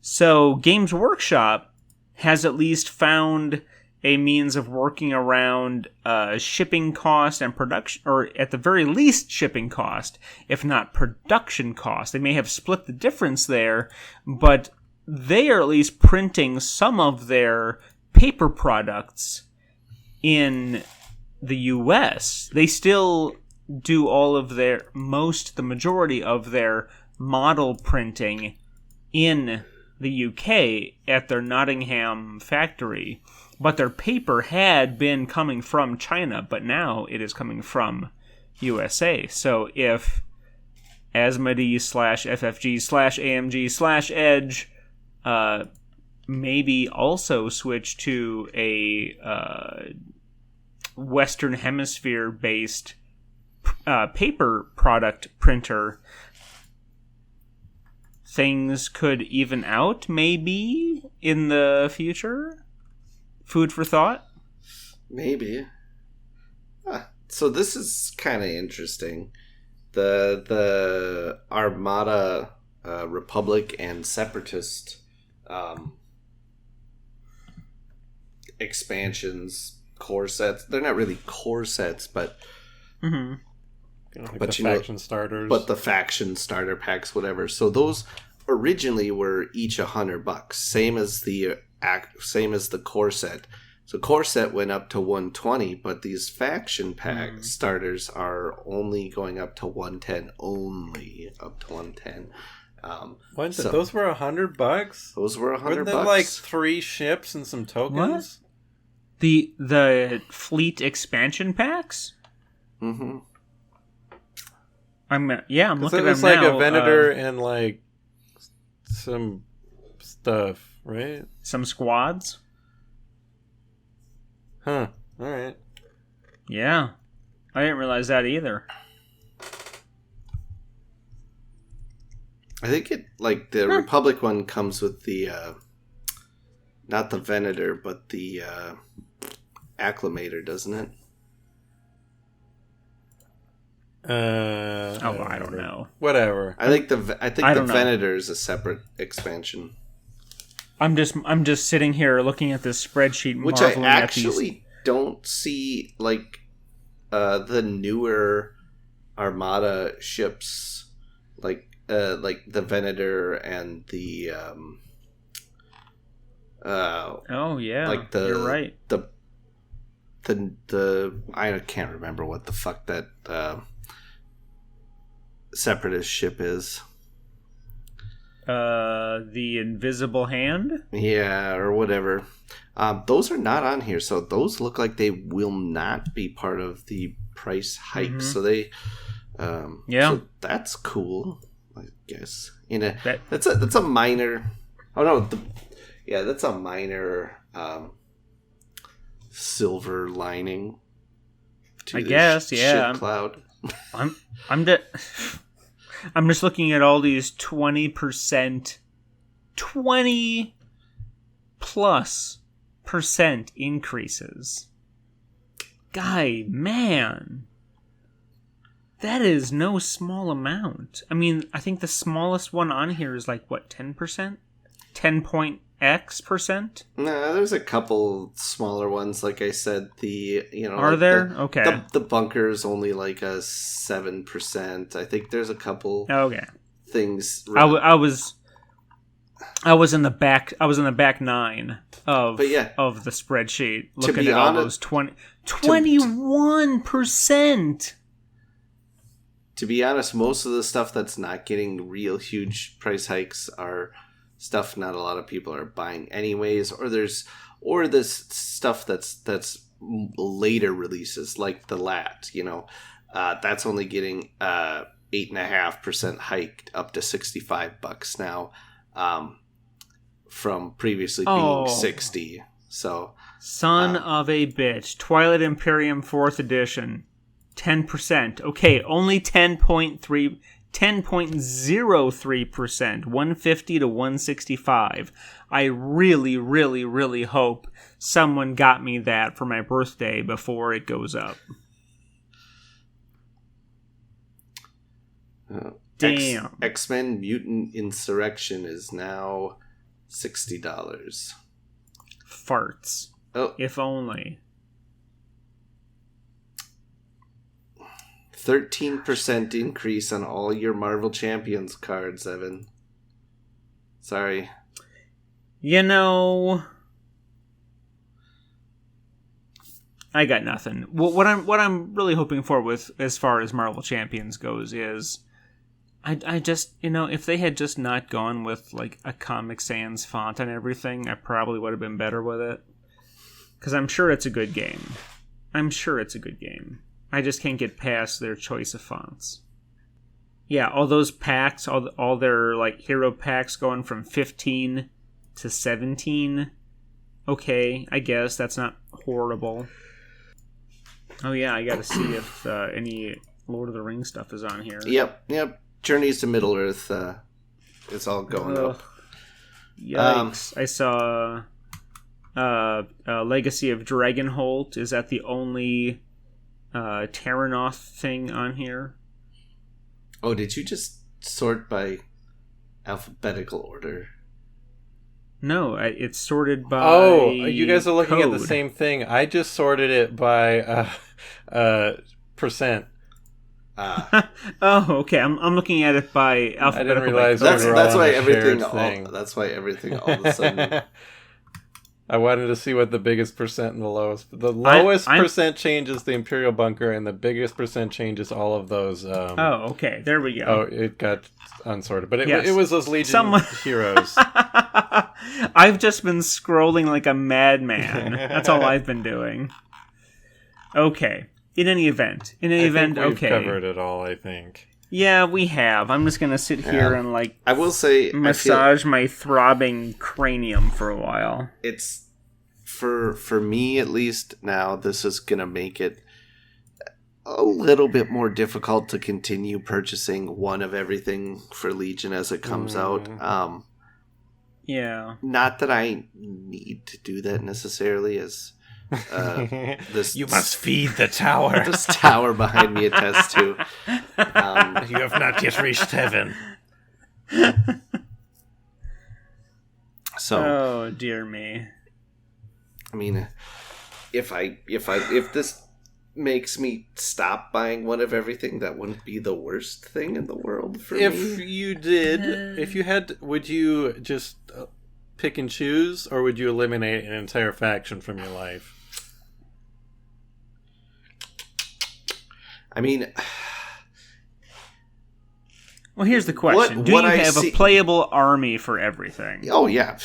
So Games Workshop has at least found a means of working around shipping cost and production, or at the very least shipping cost, if not production cost. They may have split the difference there, but they are at least printing some of their paper products in the US. They still do all of the majority of their model printing in the UK at their Nottingham factory, but their paper had been coming from China, but now it is coming from USA. So if Asmodee /FFG /AMG /Edge maybe also switch to a Western Hemisphere based paper product printer, things could even out maybe in the future. Food for thought. Maybe. So this is kind of interesting. The Armada Republic and Separatist expansions, core sets. They're not really core sets, but Like the faction starters. But the faction starter packs, whatever. So those originally were each $100, same as the core set. So core set went up to 120, but these faction pack starters are only going up to 110, only up to 110. Those were $100? Those were $100. Weren't there like 3 ships and some tokens? What? The fleet expansion packs? Mm-hmm. I'm looking at them now. It was like a Venator and like some stuff, right? Some squads. Huh. All right. Yeah. I didn't realize that either. I think the Republic one comes with the not the Venator, but the Acclimator, doesn't it? I don't know. Whatever. I think the Venator is a separate expansion. I'm just sitting here looking at this spreadsheet, which I marveling at actually don't see like the newer Armada ships, like the Venator and the oh yeah, like you're right. The I can't remember what the fuck that Separatist ship is. The Invisible Hand? Yeah, or whatever. Those are not on here, so those look like they will not be part of the price hike. Mm-hmm. So they, so that's cool, I guess. That's a minor. Oh no, that's a minor silver lining. To I guess, ship cloud. I'm just looking at all these 20% increases. Guy, man. That is no small amount. I mean, I think the smallest one on here is like, what, 10%? 10.x%? No, there's a couple smaller ones. Like I said, Are there? Okay. The bunker is only like a 7%. I think there's a couple things. I was in the back 9 of the spreadsheet looking at all those 21%. To be honest, most of the stuff that's not getting real huge price hikes are stuff not a lot of people are buying anyways, or this stuff that's later releases, like the LAT, that's only getting 8.5% hiked up to $65 now. from previously Oh. being 60. So Son of a bitch. Twilight Imperium 4th edition. 10%. Okay, only 10.03%. 150 to 165. I really, really, really hope someone got me that for my birthday before it goes up. Damn. X-Men Mutant Insurrection is now $60. Farts. Oh, If only. 13% increase on all your Marvel Champions cards, Evan. Sorry. You know, I got nothing. What I'm really hoping for with as far as Marvel Champions goes is, I just, if they had just not gone with like a Comic Sans font and everything, I probably would have been better with it. Because I'm sure it's a good game. I just can't get past their choice of fonts. Yeah, all those packs, all their like hero packs going from 15 to 17. Okay, I guess that's not horrible. Oh yeah, I gotta see if any Lord of the Rings stuff is on here. Yep. Journeys to Middle-earth, it's all going up. Yikes. I saw Legacy of Dragonholt. Is that the only Terranoth thing on here? Oh, did you just sort by alphabetical order? No, it's sorted by Oh, you guys are looking at the code. same thing. I just sorted it by percent. Oh, okay. I'm looking at it by alphabetical. realize by that code. That's on why a everything. shared thing. That's why everything all of a sudden. I wanted to see what the biggest percent and the lowest. The lowest percent change is the Imperial Bunker, and the biggest percent change is all of those. Oh, okay. There we go. Oh, it got unsorted, but Yes. it was those Legion heroes. I've just been scrolling like a madman. That's all I've been doing. Okay. In any event, We've okay. covered it all, I think. Yeah, we have. I'm just gonna sit here and like I will say, massage my throbbing cranium for a while. it's for me at least. Now this is gonna make it a little bit more difficult to continue purchasing one of everything for Legion as it comes out. Yeah. Not that I need to do that necessarily, as this You must feed the tower. this tower behind me attests to. You have not yet reached heaven. So Oh dear me. I mean, if this makes me stop buying one of everything, that wouldn't be the worst thing in the world for If me. you did, if you had, would you just pick and choose, or would you eliminate an entire faction from your life? I mean, Well, here's the question: Do what you I have see- a playable army for everything? oh yeah.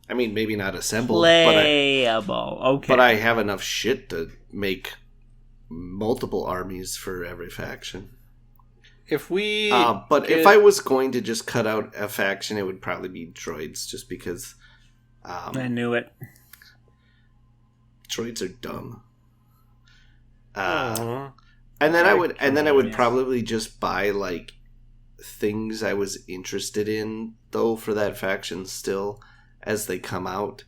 I mean, maybe not assembled, Playable. Okay. but I have enough shit to make multiple armies for every faction. If we, But if I was going to just cut out a faction, it would probably be droids, just because I knew it. droids are dumb. Aw. And then I would probably just buy like things I was interested in though for that faction still as they come out.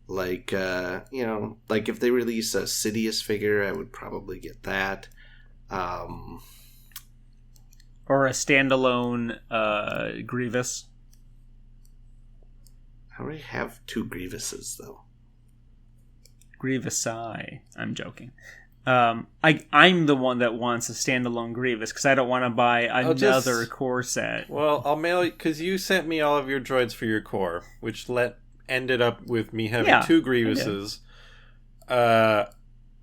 Like like if they release a Sidious figure, I would probably get that. Or a standalone Grievous. I already have 2 Grievuses though. Grievous-I. I'm joking. I'm the one that wants a standalone Grievous because I don't want to buy another core set. Well, I'll mail you, because you sent me all of your droids for your core, which ended up with me having 2 Grievuses. I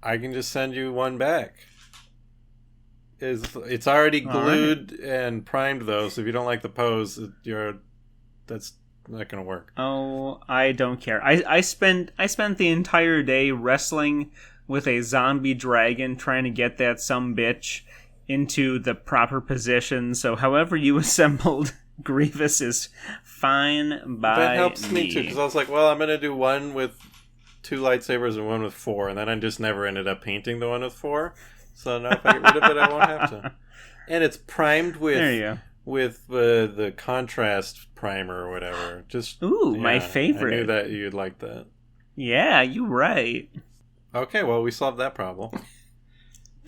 can just send you one back. It's already glued and primed though, so if you don't like the pose, that's not gonna work. Oh, I don't care. I spent the entire day wrestling with a zombie dragon trying to get that sumbitch into the proper position. So however you assembled Grievous is fine by That helps me too, because I was like, well, I'm going to do one with 2 lightsabers and one with 4, and then I just never ended up painting the one with 4. So now if I get rid of it, I won't have to. And it's primed with the contrast primer or whatever. My favorite. I knew that you'd like that. Yeah, you're right. Okay, well, we solved that problem.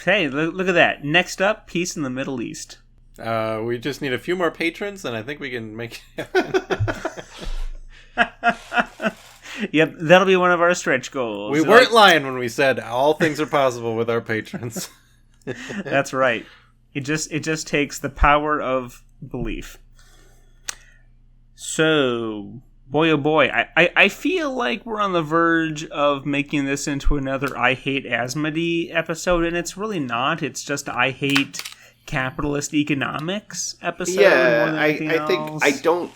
Hey, look at that. Next up, peace in the Middle East. We just need a few more patrons, and I think we can make it happen. Yep, that'll be one of our stretch goals. We weren't lying when we said all things are possible with our patrons. That's right. It just takes the power of belief. So, boy oh boy, I feel like we're on the verge of making this into another I Hate Asmodee episode, and it's really not. It's just I Hate Capitalist Economics episode. Yeah, more than I else. think I don't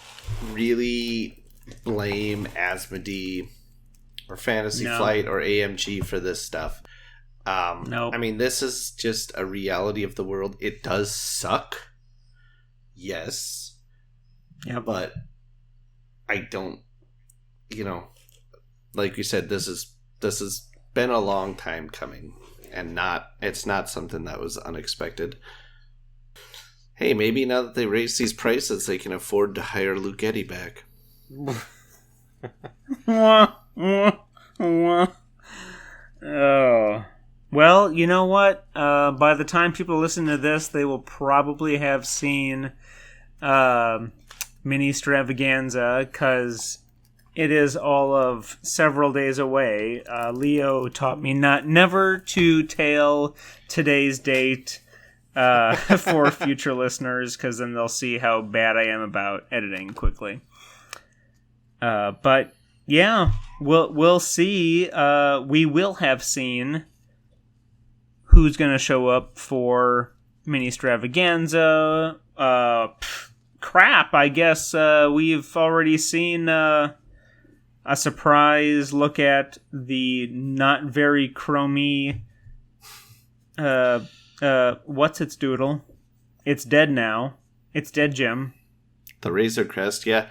really blame Asmodee or Fantasy Flight or AMG for this stuff. Nope. I mean, this is just a reality of the world. It does suck. Yes. Yep. But I don't, like you said, this has been a long time coming, and it's not something that was unexpected. Hey, maybe now that they raise these prices, they can afford to hire Luke Eddy back. Oh. Well, you know what? By the time people listen to this, they will probably have seen Mini-Stravaganza, because it is all of several days away. Leo taught me never to tell today's date for future listeners, because then they'll see how bad I am about editing quickly. But yeah, we'll see. We will have seen who's going to show up for Mini-Stravaganza. Crap, I guess we've already seen a surprise look at the not very chromy what's its doodle? It's dead now. It's dead, Jim. The Razor Crest, yeah.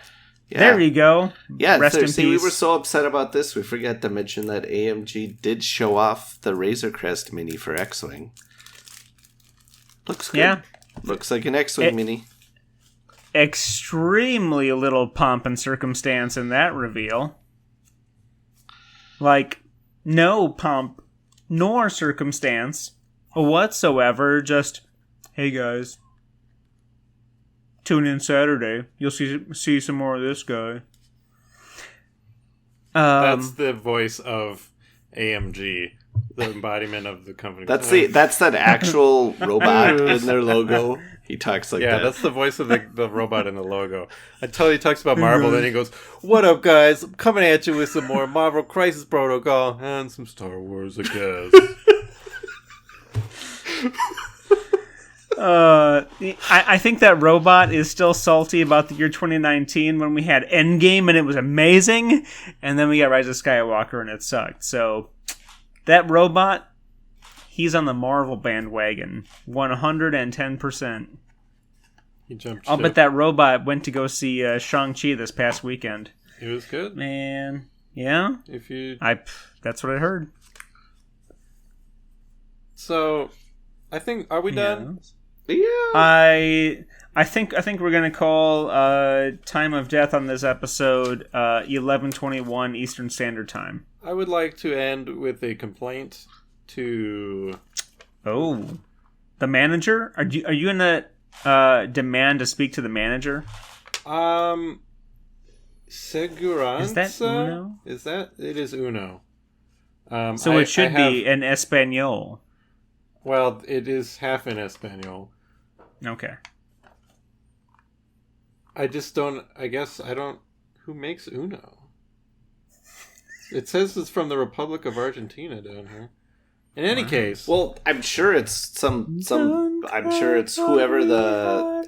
There you go. Yeah, Rest in peace. We were so upset about this, we forgot to mention that AMG did show off the Razor Crest Mini for X-Wing. Looks good. Yeah. Looks like an X-Wing Mini. Extremely little pomp and circumstance in that reveal. Like, no pomp nor circumstance whatsoever. Just, hey guys, tune in Saturday. You'll see some more of this guy. That's the voice of AMG, the embodiment of the company. That's that actual robot in their logo. He talks like that. Yeah, that's the voice of the robot in the logo. Until he talks about Marvel, then he goes, "What up, guys? I'm coming at you with some more Marvel Crisis Protocol and some Star Wars, I guess." I think that robot is still salty about the year 2019 when we had Endgame and it was amazing, and then we got Rise of Skywalker and it sucked. So that robot, he's on the Marvel bandwagon 110%. He jumped I'll ship. bet that robot went to go see Shang-Chi this past weekend. It was good. Man, yeah. That's what I heard. So, I think, are we done? Yeah. I think we're gonna call time of death on this episode 11:21 Eastern Standard Time. I would like to end with a complaint to... Oh, the manager? Are you gonna demand to speak to the manager? Seguranza? Is that Uno? It is Uno. So it should be in Espanol. Well, it is half in Espanol. Okay. Who makes Uno? It says it's from the Republic of Argentina down here. In any case. Well, I'm sure it's I'm sure it's whoever the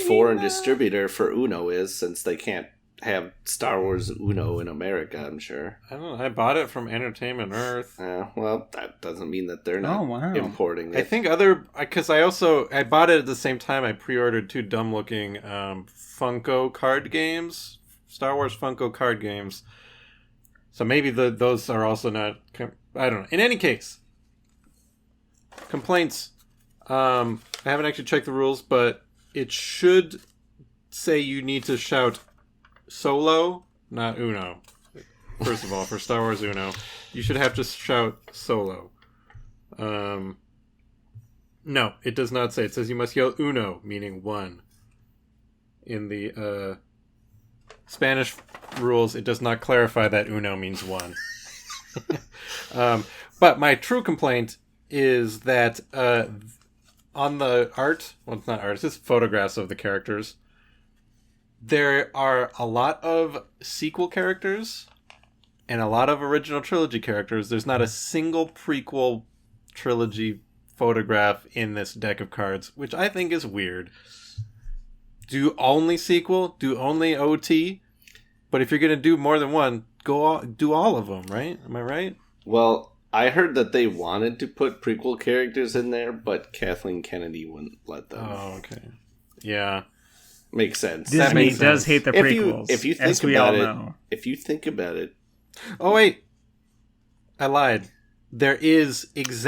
foreign distributor for Uno is, since they can't have Star Wars Uno in America, I'm sure. I don't know. I bought it from Entertainment Earth. Well, that doesn't mean that they're not Oh, wow. importing it. I think because I bought it at the same time. I pre-ordered 2 dumb-looking Funko card games, Star Wars Funko card games. So maybe those are also not. I don't know. In any case, complaints. I haven't actually checked the rules, but it should say you need to shout solo, not Uno. First of all, for Star Wars Uno, you should have to shout solo. No, it does not say. It says you must yell Uno, meaning one. In the Spanish rules, it does not clarify that Uno means one. But my true complaint is that on the art, well, it's not art, it's just photographs of the characters. There are a lot of sequel characters and a lot of original trilogy characters. There's not a single prequel trilogy photograph in this deck of cards, which I think is weird. Do only sequel, do only OT, but if you're going to do more than one, do all of them, right? Am I right? Well, I heard that they wanted to put prequel characters in there, but Kathleen Kennedy wouldn't let them. Oh, okay. Yeah. Makes sense. Disney does hate the prequels, if you think as we about all it, know. if you think about it, Oh, wait. I lied. There is Is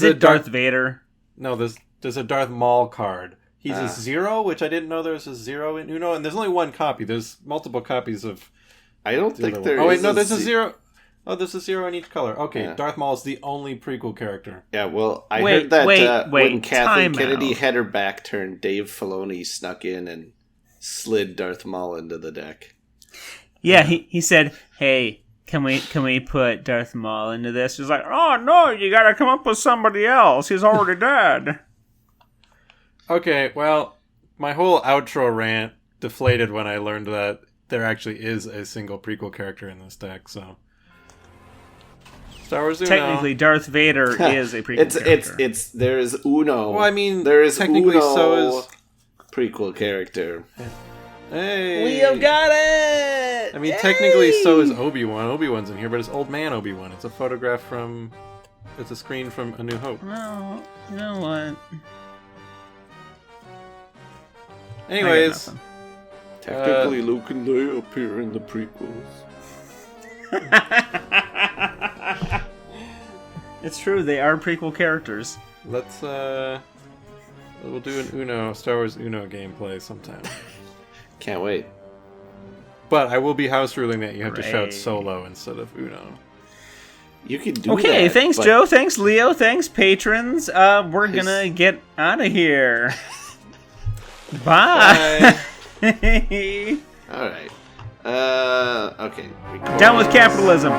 it Darth Vader? No, there's a Darth Maul card. He's a 0, which I didn't know there was a 0 in Uno, and there's only one copy. There's multiple copies of. I don't think there is. Oh wait, no, there's a 0. Oh, there's a 0 in each color. Okay, Yeah. Darth Maul is the only prequel character. Yeah, well, I Wait, heard that wait, when Kathleen time Kennedy out. had her back turned, Dave Filoni snuck in and slid Darth Maul into the deck. Yeah, he said, "Hey, can we put Darth Maul into this?" He's like, "Oh no, you got to come up with somebody else. He's already dead." Okay, well, my whole outro rant deflated when I learned that there actually is a single prequel character in this deck. So, Star Wars Uno. Technically, Darth Vader is a prequel character. It's there is Uno. Well, I mean, there is technically Uno so is. prequel character. Hey, Leo got it. I mean, technically, so is Obi-Wan. Obi-Wan's in here, but it's old man Obi-Wan. It's a photograph from. It's a screen from A New Hope. Well, you know what? Anyways, Technically, Luke and Leia appear in the prequels. It's true. They are prequel characters. let's we'll do an Star Wars Uno gameplay sometime. Can't wait. But I will be house ruling that you have to shout Hooray. solo instead of Uno. You can do that. Okay, thanks, but Joe. Thanks, Leo. Thanks, patrons. We're gonna get out of here. Bye. All right. Okay. Down with capitalism.